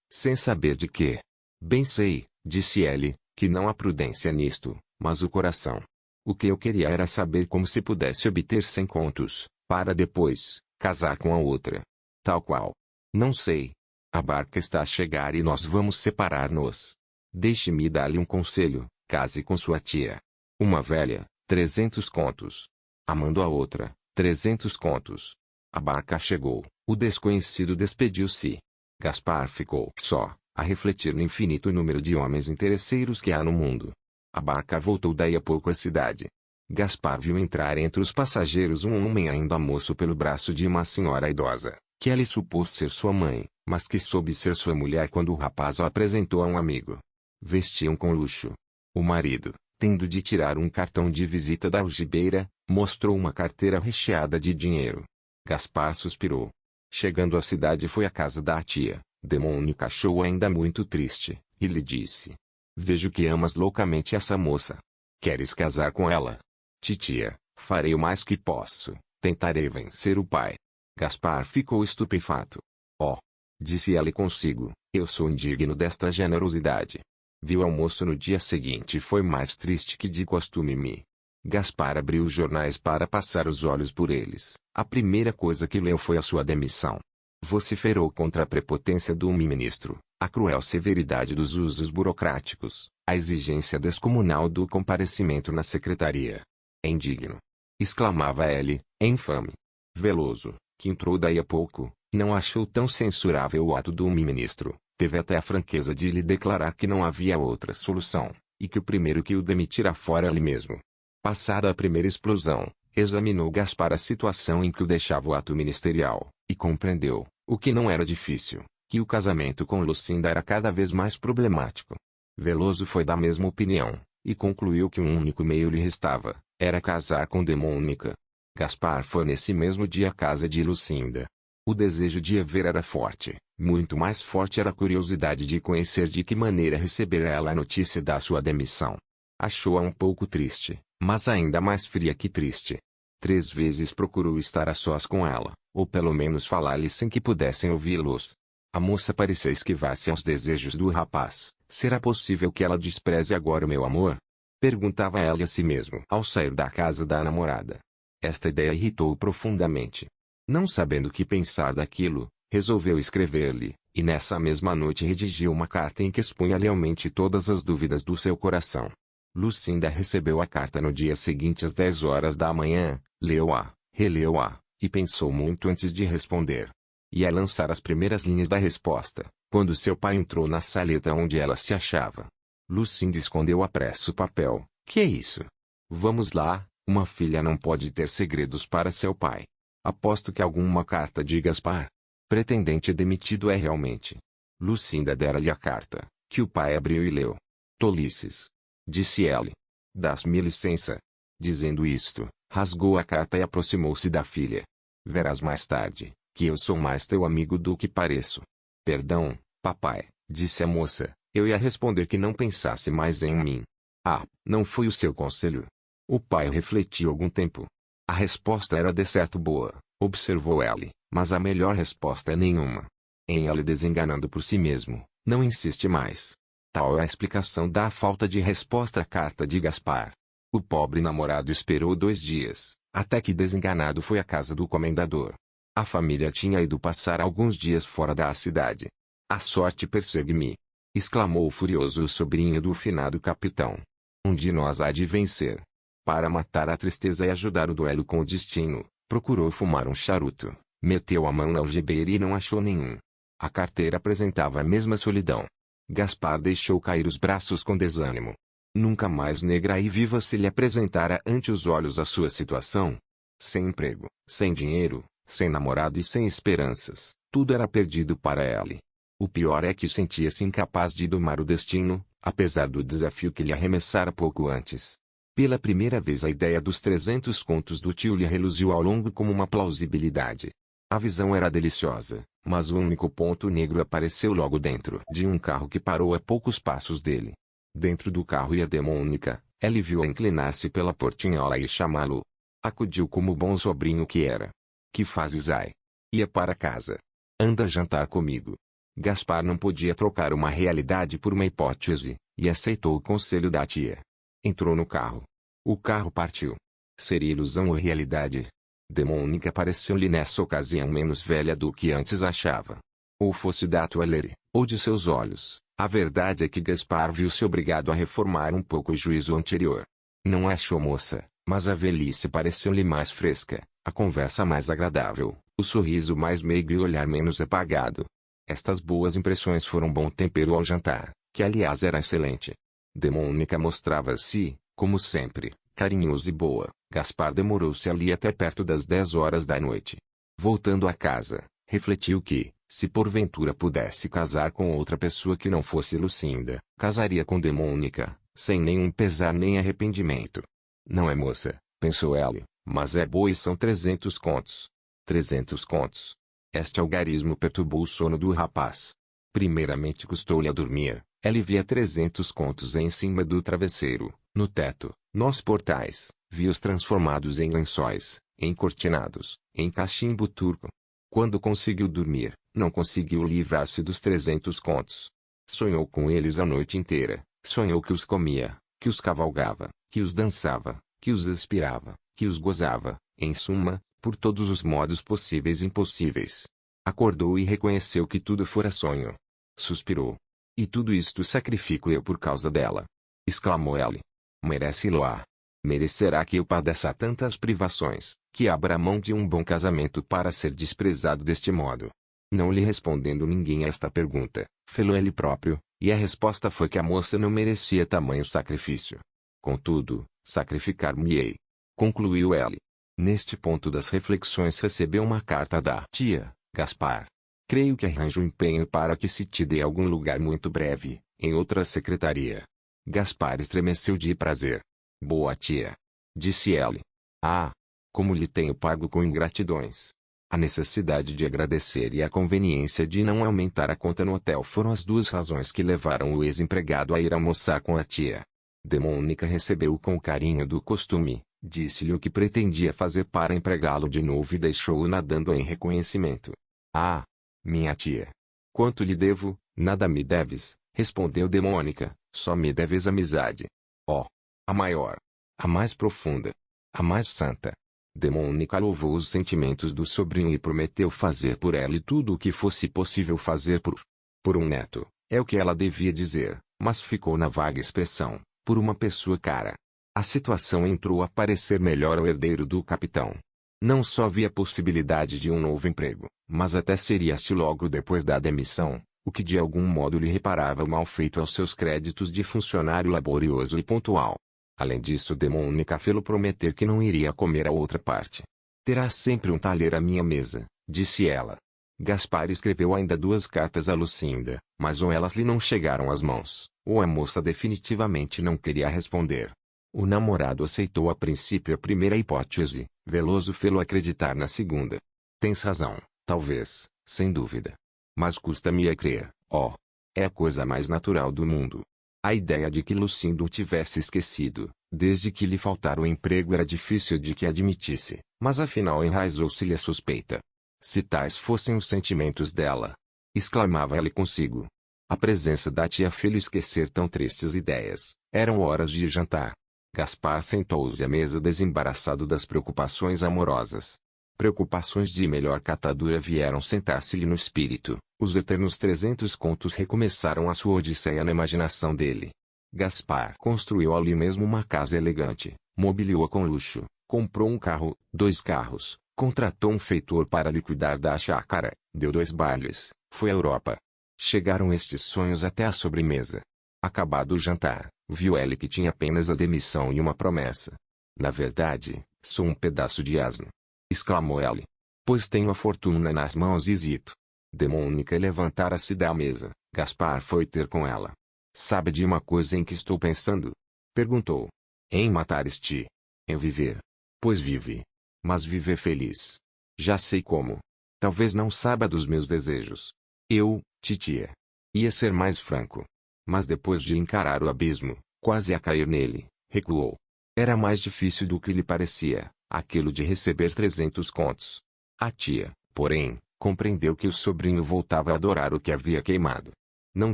sem saber de quê. Bem sei, disse ele, que não há prudência nisto, mas o coração. O que eu queria era saber como se pudesse obter 100 contos, para depois, casar com a outra. Tal qual. Não sei. A barca está a chegar e nós vamos separar-nos. Deixe-me dar-lhe um conselho, case com sua tia. Uma velha, 300 contos. Amando a outra, 300 contos. A barca chegou, o desconhecido despediu-se. Gaspar ficou só, a refletir no infinito número de homens interesseiros que há no mundo. A barca voltou daí a pouco à cidade. Gaspar viu entrar entre os passageiros um homem ainda moço pelo braço de uma senhora idosa, que ele supôs ser sua mãe, mas que soube ser sua mulher quando o rapaz a apresentou a um amigo. Vestiam com luxo. O marido, tendo de tirar um cartão de visita da algibeira, mostrou uma carteira recheada de dinheiro. Gaspar suspirou. Chegando à cidade foi à casa da tia. Demônica achou-a ainda muito triste, e lhe disse: Vejo que amas loucamente essa moça. Queres casar com ela? Titia, farei o mais que posso, tentarei vencer o pai. Gaspar ficou estupefato. Oh! Disse ela consigo, eu sou indigno desta generosidade. Viu o almoço no dia seguinte e foi mais triste que de costume. Gaspar abriu os jornais para passar os olhos por eles. A primeira coisa que leu foi a sua demissão. Vociferou contra a prepotência do ministro, a cruel severidade dos usos burocráticos, a exigência descomunal do comparecimento na secretaria. É indigno! Exclamava ele, infame. Veloso, que entrou daí a pouco, não achou tão censurável o ato do ministro, teve até a franqueza de lhe declarar que não havia outra solução, e que o primeiro que o demitira fora ele mesmo. Passada a primeira explosão, examinou Gaspar a situação em que o deixava o ato ministerial, e compreendeu, o que não era difícil, que o casamento com Lucinda era cada vez mais problemático. Veloso foi da mesma opinião, e concluiu que um único meio lhe restava, era casar com Demônica. Gaspar foi nesse mesmo dia à casa de Lucinda. O desejo de a ver era forte, muito mais forte era a curiosidade de conhecer de que maneira recebera ela a notícia da sua demissão. Achou-a um pouco triste, mas ainda mais fria que triste. 3 vezes procurou estar a sós com ela, ou pelo menos falar-lhe sem que pudessem ouvi-los. A moça parecia esquivar-se aos desejos do rapaz. Será possível que ela despreze agora o meu amor? Perguntava ela a si mesmo ao sair da casa da namorada. Esta ideia irritou-o profundamente. Não sabendo o que pensar daquilo, resolveu escrever-lhe, e nessa mesma noite redigiu uma carta em que expunha lealmente todas as dúvidas do seu coração. Lucinda recebeu a carta no dia seguinte às 10 horas da manhã, leu-a, releu-a, e pensou muito antes de responder. Ia lançar as primeiras linhas da resposta, quando seu pai entrou na saleta onde ela se achava. Lucinda escondeu à pressa o papel. Que é isso? Vamos lá, uma filha não pode ter segredos para seu pai. Aposto que alguma carta de Gaspar. Pretendente demitido é realmente. Lucinda dera-lhe a carta, que o pai abriu e leu. Tolices. Disse ela. Dás-me licença. Dizendo isto, rasgou a carta e aproximou-se da filha. Verás mais tarde, que eu sou mais teu amigo do que pareço. Perdão, papai, disse a moça, eu ia responder que não pensasse mais em mim. Ah, não foi o seu conselho? O pai refletiu algum tempo. A resposta era de certo boa, observou ela, mas a melhor resposta é nenhuma. Em ela desenganando por si mesmo, não insiste mais. Tal é a explicação da falta de resposta à carta de Gaspar. O pobre namorado esperou 2 dias, até que desenganado foi à casa do comendador. A família tinha ido passar alguns dias fora da cidade. A sorte persegue-me! Exclamou furioso o sobrinho do finado capitão. Um de nós há de vencer. Para matar a tristeza e ajudar o duelo com o destino, procurou fumar um charuto, meteu a mão na algibeira e não achou nenhum. A carteira apresentava a mesma solidão. Gaspar deixou cair os braços com desânimo. Nunca mais negra e viva se lhe apresentara ante os olhos a sua situação. Sem emprego, sem dinheiro, sem namorado e sem esperanças, tudo era perdido para ela. O pior é que sentia-se incapaz de domar o destino, apesar do desafio que lhe arremessara pouco antes. Pela primeira vez a ideia dos 300 contos do tio lhe reluziu ao longo como uma plausibilidade. A visão era deliciosa, mas o único ponto negro apareceu logo dentro de um carro que parou a poucos passos dele. Dentro do carro ia Demônica, ele viu-a inclinar-se pela portinhola e chamá-lo. Acudiu como bom sobrinho que era. Que fazes ai? Ia para casa. Anda jantar comigo. Gaspar não podia trocar uma realidade por uma hipótese, e aceitou o conselho da tia. Entrou no carro. O carro partiu. Seria ilusão ou realidade? Demônica pareceu-lhe nessa ocasião menos velha do que antes achava. Ou fosse da toilette, ou de seus olhos, a verdade é que Gaspar viu-se obrigado a reformar um pouco o juízo anterior. Não achou moça, mas a velhice pareceu-lhe mais fresca, a conversa mais agradável, o sorriso mais meigo e o olhar menos apagado. Estas boas impressões foram bom tempero ao jantar, que aliás era excelente. Demônica mostrava-se, como sempre, carinhosa e boa. Gaspar demorou-se ali até perto das 10 horas da noite. Voltando a casa, refletiu que, se porventura pudesse casar com outra pessoa que não fosse Lucinda, casaria com Demônica, sem nenhum pesar nem arrependimento. Não é moça, pensou ela, mas é boa e são 300 contos. 300 contos. Este algarismo perturbou o sono do rapaz. Primeiramente custou-lhe a dormir. Ela via 300 contos em cima do travesseiro, no teto, nos portais, via-os transformados em lençóis, em cortinados, em cachimbo turco. Quando conseguiu dormir, não conseguiu livrar-se dos 300 contos. Sonhou com eles a noite inteira, sonhou que os comia, que os cavalgava, que os dançava, que os aspirava, que os gozava, em suma, por todos os modos possíveis e impossíveis. Acordou e reconheceu que tudo fora sonho. Suspirou. E tudo isto sacrifico eu por causa dela. Exclamou ela. Merece-lo-á. Merecerá que eu padeça tantas privações, que abra mão de um bom casamento para ser desprezado deste modo. Não lhe respondendo ninguém a esta pergunta, fê-lo ele próprio, e a resposta foi que a moça não merecia tamanho sacrifício. Contudo, sacrificar-me-ei. Concluiu ela. Neste ponto das reflexões recebeu uma carta da tia, Gaspar. Creio que arranje um empenho para que se te dê algum lugar muito breve, em outra secretaria. Gaspar estremeceu de prazer. Boa tia. Disse ela. Ah! Como lhe tenho pago com ingratidões. A necessidade de agradecer e a conveniência de não aumentar a conta no hotel foram as duas razões que levaram o ex-empregado a ir almoçar com a tia. Demônica recebeu-o com o carinho do costume, disse-lhe o que pretendia fazer para empregá-lo de novo e deixou-o nadando em reconhecimento. Ah! Minha tia. Quanto lhe devo? Nada me deves, respondeu Demônica, só me deves amizade. Oh! A maior. A mais profunda. A mais santa. Demônica louvou os sentimentos do sobrinho e prometeu fazer por ela tudo o que fosse possível fazer por um neto, é o que ela devia dizer, mas ficou na vaga expressão, por uma pessoa cara. A situação entrou a parecer melhor ao herdeiro do capitão. Não só via a possibilidade de um novo emprego, mas até seria este logo depois da demissão, o que de algum modo lhe reparava o mal feito aos seus créditos de funcionário laborioso e pontual. Além disso, Demônica fê-lo prometer que não iria comer a outra parte. Terá sempre um talher à minha mesa, disse ela. Gaspar escreveu ainda 2 cartas a Lucinda, mas ou elas lhe não chegaram às mãos, ou a moça definitivamente não queria responder. O namorado aceitou a princípio a primeira hipótese, Veloso fê-lo acreditar na segunda. Tens razão, talvez, sem dúvida. Mas custa-me a crer, oh. É a coisa mais natural do mundo. A ideia de que Lucindo o tivesse esquecido, desde que lhe faltara o emprego era difícil de que admitisse, mas afinal enraizou-se-lhe a suspeita. Se tais fossem os sentimentos dela! Exclamava ela consigo. A presença da tia fê-lo esquecer tão tristes ideias. Eram horas de jantar. Gaspar sentou-se à mesa desembaraçado das preocupações amorosas. Preocupações de melhor catadura vieram sentar-se-lhe no espírito. Os eternos 300 contos recomeçaram a sua odisseia na imaginação dele. Gaspar construiu ali mesmo uma casa elegante, mobiliou-a com luxo, comprou um carro, 2 carros, contratou um feitor para lhe cuidar da chácara, deu 2 bailes, foi à Europa. Chegaram estes sonhos até a sobremesa. Acabado o jantar, viu ele que tinha apenas a demissão e uma promessa. Na verdade, sou um pedaço de asno. Exclamou ele. Pois tenho a fortuna nas mãos e zito. Demônica levantara-se da mesa. Gaspar foi ter com ela. Sabe de uma coisa em que estou pensando? Perguntou. Em matar este. Em viver. Pois vive. Mas viver feliz. Já sei como. Talvez não saiba dos meus desejos. Eu, titia. Ia ser mais franco. Mas depois de encarar o abismo, quase a cair nele, recuou. Era mais difícil do que lhe parecia, aquilo de receber 300 contos. A tia, porém, compreendeu que o sobrinho voltava a adorar o que havia queimado. Não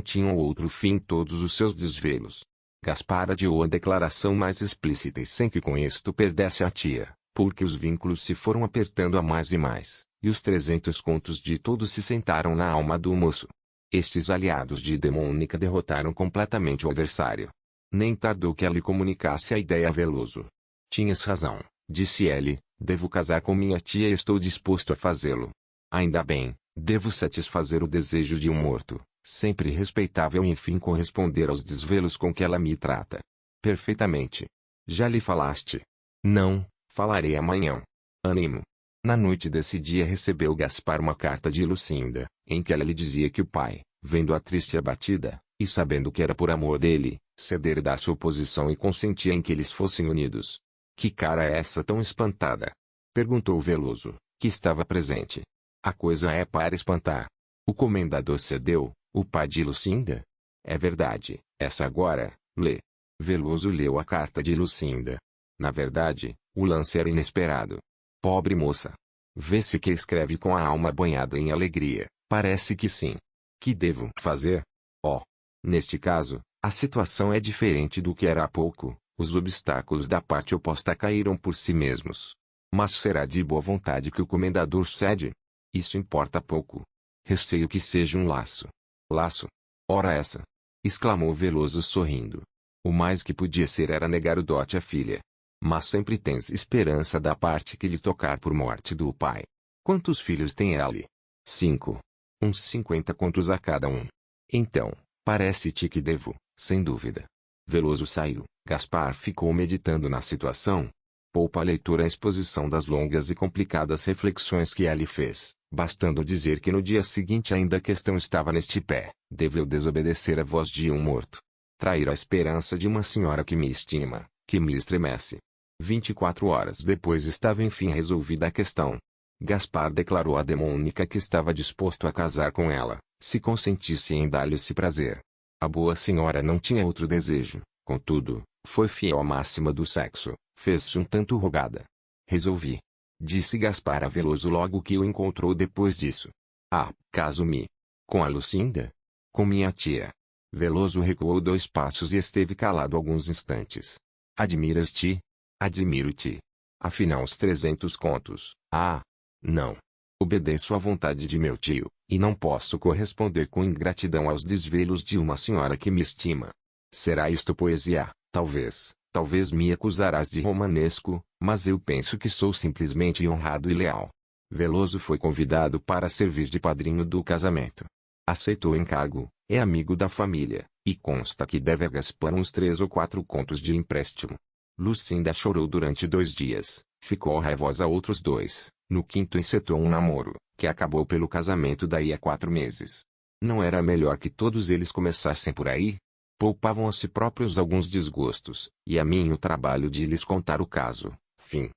tinham outro fim todos os seus desvelos. Gaspar adiou a declaração mais explícita e sem que com isto perdesse a tia, porque os vínculos se foram apertando a mais e mais, e os 300 contos de todos se sentaram na alma do moço. Estes aliados de demônica derrotaram completamente o adversário. Nem tardou que ela lhe comunicasse a ideia a Veloso. Tinhas razão, disse ele, devo casar com minha tia e estou disposto a fazê-lo. Ainda bem, devo satisfazer o desejo de um morto, sempre respeitável e enfim corresponder aos desvelos com que ela me trata. Perfeitamente. Já lhe falaste? Não, falarei amanhã. Ânimo. Na noite desse dia recebeu Gaspar uma carta de Lucinda, em que ela lhe dizia que o pai, vendo-a triste e abatida, e sabendo que era por amor dele, cedera da sua posição e consentia em que eles fossem unidos. Que cara é essa tão espantada? Perguntou Veloso, que estava presente. A coisa é para espantar. O comendador cedeu, o pai de Lucinda? É verdade, essa agora, lê. Veloso leu a carta de Lucinda. Na verdade, o lance era inesperado. Pobre moça. Vê-se que escreve com a alma banhada em alegria, parece que sim. Que devo fazer? Oh! Neste caso, a situação é diferente do que era há pouco, os obstáculos da parte oposta caíram por si mesmos. Mas será de boa vontade que o comendador cede? Isso importa pouco. Receio que seja um laço. Laço? Ora essa! Exclamou Veloso sorrindo. O mais que podia ser era negar o dote à filha. Mas sempre tens esperança da parte que lhe tocar por morte do pai. Quantos filhos tem ela? 5. Uns 50 contos a cada um. Então, parece-te que devo, sem dúvida. Veloso saiu. Gaspar ficou meditando na situação. Poupa a leitura a exposição das longas e complicadas reflexões que ela fez, bastando dizer que no dia seguinte ainda a questão estava neste pé: devo eu desobedecer a voz de um morto? Trair a esperança de uma senhora que me estima, que me estremece. 24 horas depois estava enfim resolvida a questão. Gaspar declarou à demônica que estava disposto a casar com ela, se consentisse em dar-lhe esse prazer. A boa senhora não tinha outro desejo, contudo, foi fiel à máxima do sexo, fez-se um tanto rogada. Resolvi. Disse Gaspar a Veloso logo que o encontrou depois disso. Ah, caso-me. Com a Lucinda? Com minha tia. Veloso recuou 2 passos e esteve calado alguns instantes. Admiras-te? Admiro-te. Afinal os 300 contos. Ah! Não. Obedeço à vontade de meu tio, e não posso corresponder com ingratidão aos desvelos de uma senhora que me estima. Será isto poesia? Talvez. Talvez me acusarás de romanesco, mas eu penso que sou simplesmente honrado e leal. Veloso foi convidado para servir de padrinho do casamento. Aceitou o encargo, é amigo da família, e consta que deve a Gaspar uns 3 ou 4 contos de empréstimo. Lucinda chorou durante 2 dias, ficou raivosa outros 2, no quinto encetou um namoro, que acabou pelo casamento daí a 4 meses. Não era melhor que todos eles começassem por aí? Poupavam a si próprios alguns desgostos, e a mim o trabalho de lhes contar o caso. Fim.